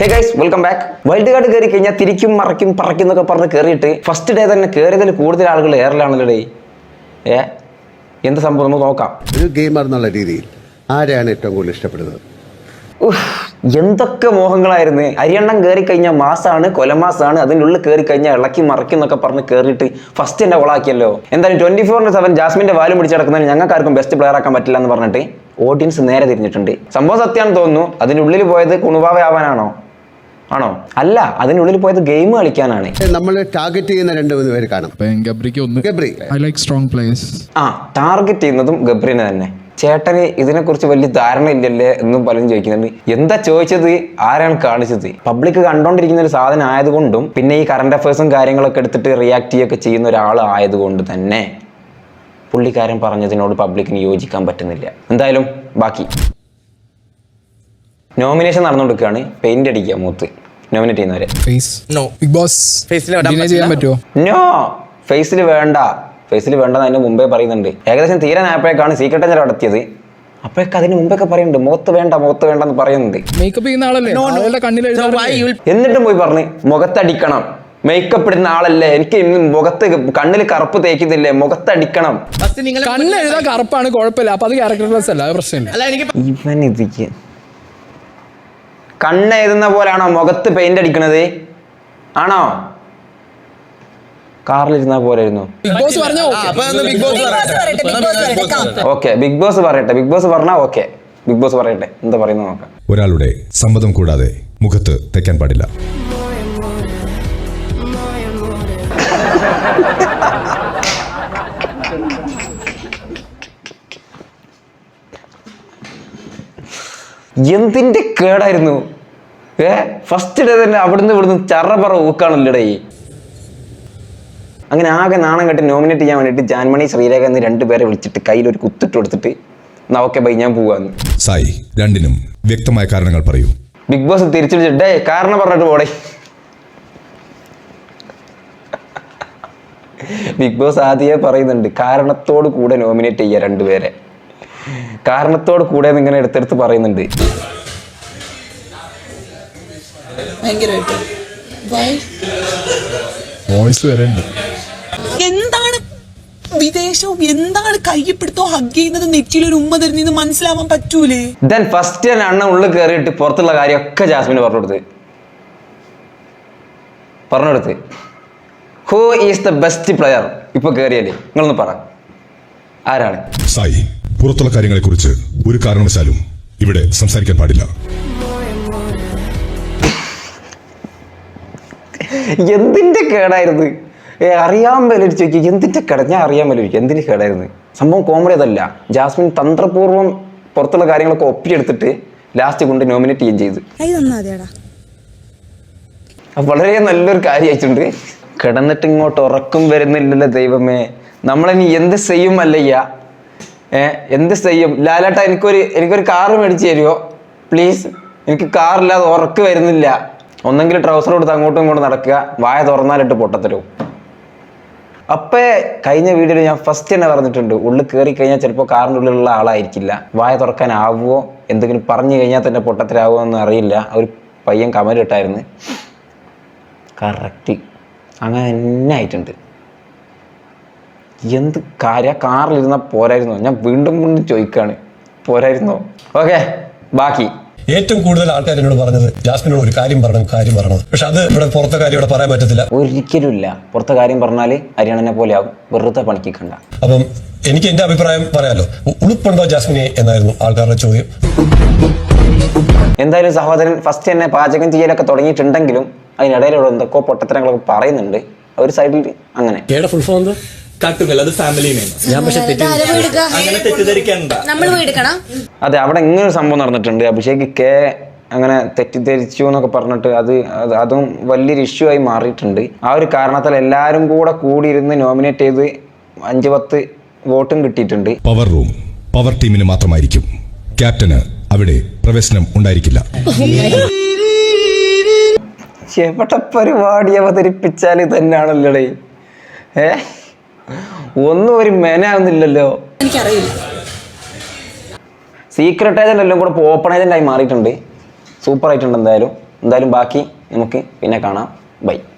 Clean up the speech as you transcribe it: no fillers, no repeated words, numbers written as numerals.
Hey guys, welcome back. Wild card കയറി കഴിഞ്ഞാൽ തിരിക്കും മറയ്ക്കും പറയ്ക്കും എന്നൊക്കെ പറഞ്ഞ് കയറിയിട്ട് ഫസ്റ്റ് ഡേ തന്നെ കയറിയതിൽ കൂടുതൽ ആളുകൾ എയറിലാണല്ലോ ഡേ. എന്ത് സംഭവം നമുക്ക് നോക്കാം. ഒരു ഗെയിമർ എന്നുള്ള രീതിയിൽ ആരെയാണ് ഏറ്റവും കൂടുതൽ ഇഷ്ടപ്പെടുന്നത്? എന്തൊക്കെ മോഹങ്ങളായിരുന്നു. അരിയണ്ണം കയറി കഴിഞ്ഞാൽ മാസമാണ്, കൊലമാസമാണ്, അതിനുള്ളിൽ കയറി കഴിഞ്ഞാൽ ഇളക്കി മറയ്ക്കും എന്നൊക്കെ പറഞ്ഞ് കയറിയിട്ട് ഫസ്റ്റ് എന്നെ കൊളാക്കിയല്ലോ. എന്തായാലും 24/7 ജാസ്മിന്റെ വാലും പിടിച്ച് കിടക്കുന്നതിന് ഞങ്ങൾക്ക് ആർക്കും ബെസ്റ്റ് പ്ലെയർ ആക്കാൻ പറ്റില്ല എന്ന് പറഞ്ഞിട്ട് ഓഡിയൻസ് നേരെ തിരിഞ്ഞിട്ടുണ്ട്. സംഭവം സത്യമാണെന്ന് തോന്നുന്നു. അതിനുള്ളിൽ പോയത് കുണുവാവ ആവാനാണോ? ആണോ? അല്ല, അതിനുള്ളിൽ പോയത് ഗെയിം കളിക്കാനാണ്. നമ്മൾ ടാർഗറ്റ് ചെയ്യുന്ന 2-3 പേര് കാണും. ടാർഗറ്റ് ചെയ്യുന്നതും ഗബ്രിനെ തന്നെ. ചേട്ടന് ഇതിനെക്കുറിച്ച് വലിയ ധാരണ ഇല്ലല്ലേ എന്നും പലരും ചോദിക്കുന്നുണ്ട്. എന്താ ചോദിച്ചത്? ആരാണ് കാണിച്ചത്? പബ്ലിക് കണ്ടോണ്ടിരിക്കുന്ന ഒരു സാധനം ആയതുകൊണ്ടും പിന്നെ ഈ കറണ്ട് അഫയേഴ്സും കാര്യങ്ങളൊക്കെ എടുത്തിട്ട് റിയാക്ട് ചെയ്യുകയൊക്കെ ചെയ്യുന്ന ഒരാൾ ആയതുകൊണ്ട് തന്നെ പുള്ളിക്കാരൻ പറഞ്ഞതിനോട് പബ്ലിക്കിന് യോജിക്കാൻ പറ്റുന്നില്ല. എന്തായാലും ബാക്കി നോമിനേഷൻ നടന്നുകൊടുക്കുകയാണ്. പെയിന്റ് അടിക്കുക മൂത്ത് നോമിനേറ്റ് ചെയ്യുന്നവരെ. നോ, ഫേസിൽ വേണ്ട, ഫേസിൽ വേണ്ടെന്ന് അതിന് മുമ്പേ പറയുന്നുണ്ട്. ഏകദേശം തീരാനായപ്പോഴേക്കാണ് സീക്രട്ട് ഏജന്റ് നടത്തിയത്. അപ്പോഴൊക്കെ അതിന് മുമ്പൊക്കെ പറയുന്നുണ്ട് മുഖത്ത് വേണ്ട മുഖത്ത് വേണ്ടെന്ന് പറയുന്നുണ്ട്. എന്നിട്ടും പോയി പറഞ്ഞ് മുഖത്തടിക്കണം. മേക്കപ്പ് ഇടുന്ന ആളല്ലേ, എനിക്ക് മുഖത്ത് കണ്ണിൽ കറുപ്പ് തേക്കുന്നില്ലേ, മുഖത്തടിക്കണം. കറുപ്പാണ് കുഴപ്പമില്ല, അപ്പൊ അത് ക്യാരക്ടർലെസ് അല്ല, പ്രശ്നമില്ല. ഇവൻ ഇതിക്ക് കണ്ണ് എഴുതുന്ന പോലെയാണോ മുഖത്ത് പെയിന്റ് അടിക്കണത്? ആണോ? കാറിലിരുന്ന പോലെ ആയിരുന്നു. ഓക്കെ, ബിഗ് ബോസ് പറയട്ടെ. ബിഗ് ബോസ് പറഞ്ഞാ ഓക്കെ, ബിഗ് ബോസ് പറയട്ടെ എന്താ പറയുന്നത് നോക്കാം. ഒരാളുടെ സമ്മതം കൂടാതെ മുഖത്ത് തേക്കാൻ പാടില്ല. എന്തിന്റെ കേടായിരുന്നു. ഫസ്റ്റ് ഡേ തന്നെ ഇവിടുന്ന് ചറപറ ഊക്കാണല്ലോടേ. അങ്ങനെ ആകെ നാണം കെട്ടി നോമിനേറ്റ് ചെയ്യാൻ വേണ്ടിയിട്ട് ജാൻമണി ശ്രീരേഖ എന്ന് 2 പേരെ വിളിച്ചിട്ട് കയ്യിൽ ഒരു കുത്തിട്ട് കൊടുത്തിട്ട് എന്നാ ഓക്കെ ബൈ ഞാൻ പോവാന്ന്. സായി, രണ്ടിനും വ്യക്തമായ കാരണങ്ങൾ പറയൂ. ബിഗ് ബോസ് തിരിച്ചു വിളിച്ചിട്ടേ കാരണം പറഞ്ഞിട്ട് പോടേ. ബിഗ് ബോസ് ആദ്യമേ പറയുന്നുണ്ട് കാരണത്തോട് കൂടെ നോമിനേറ്റ് ചെയ്യുക 2 പേരെ. കാരണത്തോട് കൂടെ ഇങ്ങനെ എടുത്തെടുത്ത് പറയുന്നുണ്ട്. എന്താണ് വിദേശവും എന്താണ് കയ്യപ്പെടുത്തോ ഹഗ് ചെയ്യുന്നത് നെറ്റിലൊരു ഉമ്മ തരുന്നത് മനസ്സിലാവാൻ പറ്റൂലേ? ദെൻ ഫസ്റ്റ് അണ്ണ ഉള്ളിൽ കയറിയിട്ട് പുറത്തുള്ള കാര്യമൊക്കെ ജാസ്മിന് പറഞ്ഞെടുത്ത് who is the best player ഇപ്പൊ കയറിയല്ലേ നിങ്ങളൊന്ന് പറ, ആരാണ്? സായി, പുറത്തുള്ള കാര്യങ്ങളെ കുറിച്ച് ഒരു കാരണവശാലും ഇവിടെ സംസാരിക്കാൻ പാടില്ല. എന്തിന്റെ കേടായിരുന്നു? അറിയാൻ മേലൊരിച്ച് നോക്കി. എന്തിന്റെ കേട? ഞാൻ അറിയാൻ മേലൊരിക്കും എന്തിന്റെ കേടായിരുന്നു. സംഭവം കോമഡി അതല്ല. ജാസ്മിൻ തന്ത്രപൂർവ്വം പുറത്തുള്ള കാര്യങ്ങളൊക്കെ ഒപ്പിയെടുത്തിട്ട് ലാസ്റ്റ് കൊണ്ട് നോമിനേറ്റ് ചെയ്യുകയും ചെയ്തു. വളരെ നല്ലൊരു കാര്യം അയച്ചിട്ടുണ്ട്. കിടന്നിട്ട് ഇങ്ങോട്ട് ഉറക്കം വരുന്നില്ലല്ലോ ദൈവമേ, നമ്മളിനി എന്ത് ചെയ്യും അല്ലയ്യ? എന്ത് ചെയ്യും? ലാലേട്ട എനിക്കൊരു കാറ് മേടിച്ച് തരുമോ പ്ലീസ്? എനിക്ക് കാറില്ലാതെ ഉറക്ക് വരുന്നില്ല. ഒന്നെങ്കിൽ ട്രൗസർ കൊടുത്ത് അങ്ങോട്ടും ഇങ്ങോട്ടും നടക്കുക, വായ തുറന്നാലിട്ട് പൊട്ടത്തരും. അപ്പേ കഴിഞ്ഞ വീഡിയോയിൽ ഞാൻ ഫസ്റ്റ് തന്നെ പറഞ്ഞിട്ടുണ്ട്, ഉള്ളിൽ കയറി കഴിഞ്ഞാൽ ചിലപ്പോൾ കാറിൻ്റെ ഉള്ളിലുള്ള ആളായിരിക്കില്ല. വായ തുറക്കാനാവുമോ, എന്തെങ്കിലും പറഞ്ഞു കഴിഞ്ഞാൽ തന്നെ പൊട്ടത്തരാവുമോ എന്ന് അറിയില്ല. ഒരു പയ്യൻ കമന്റ് ഇട്ടായിരുന്നു. കറക്റ്റ് അങ്ങനെ തന്നെ ആയിട്ടുണ്ട്. എന്ത് കാറിലിരുന്ന പോരായിരുന്നോ? ഞാൻ വീണ്ടും ചോദിക്കുകയാണ്, പോരായിരുന്നോ? ഓക്കെ, ബാക്കി ഏറ്റവും കൂടുതൽ ആൾക്കാർ എന്നോട് പറഞ്ഞത് ജാസ്മിനോട് ഒരു കാര്യം പറയണം. പക്ഷെ അത് ഇവിടെ പുറത്തെ കാര്യം ഇവിടെ പറയാൻ പറ്റത്തില്ല. ഒരിക്കലും ഇല്ല. പുറത്തെ കാര്യം പറഞ്ഞാൽ ഹരിയാണനെ പോലെ ആകും, വെറുതെ പണിക്കണ്ട. അപ്പം എനിക്ക് എന്റെ അഭിപ്രായം പറയാലോ. ഉളുപ്പുണ്ടോ ജാസ്മിനെ എന്നായിരുന്നു ആൾക്കാരുടെ ചോദ്യം. എന്തായാലും സഹോദരൻ ഫസ്റ്റ് തന്നെ പാചകം ചെയ്യലൊക്കെ തുടങ്ങിയിട്ടുണ്ടെങ്കിലും അതിനിടയിലുള്ള എന്തൊക്കെ പൊട്ടത്തരങ്ങളൊക്കെ പറയുന്നുണ്ട് ഒരു സൈഡിൽ. അങ്ങനെ ഫുൾ ഫോം അത് ഫാമിലി ഞാൻ പക്ഷെ അങ്ങനെ തെറ്റിദ്ധരിക്കണ്ട. അതെ, അവിടെ ഇങ്ങനെ ഒരു സംഭവം നടന്നിട്ടുണ്ട്. അഭിഷേക് അങ്ങനെ തെറ്റിദ്ധരിച്ചു എന്നൊക്കെ പറഞ്ഞിട്ട് അതും വലിയൊരു ഇഷ്യൂ ആയി മാറിയിട്ടുണ്ട്. ആ ഒരു കാരണത്താൽ എല്ലാവരും കൂടിയിരുന്ന് നോമിനേറ്റ് ചെയ്ത് 5-10 വോട്ടും കിട്ടിയിട്ടുണ്ട്. പവർ റൂം പവർ ടീമിന് മാത്രമായിരിക്കും. ക്യാപ്റ്റന് അവിടെ പ്രവേശനം ഉണ്ടായിരിക്കില്ല. എവിടെ പരിപാടി അവതരിപ്പിച്ചാൽ തന്നെയാണല്ലോടേ. ഒന്നും ഒരു മെനാവുന്നില്ലല്ലോ. എനിക്കറിയില്ല. സീക്രട്ട് ഏജന്റ് എല്ലാം കൂടെ ഓപ്പൺ ഏജന്റ് ആയി മാറിയിട്ടുണ്ട്. സൂപ്പർ ആയിട്ടുണ്ട്. എന്തായാലും എന്തായാലും ബാക്കി നമുക്ക് പിന്നെ കാണാം. ബൈ.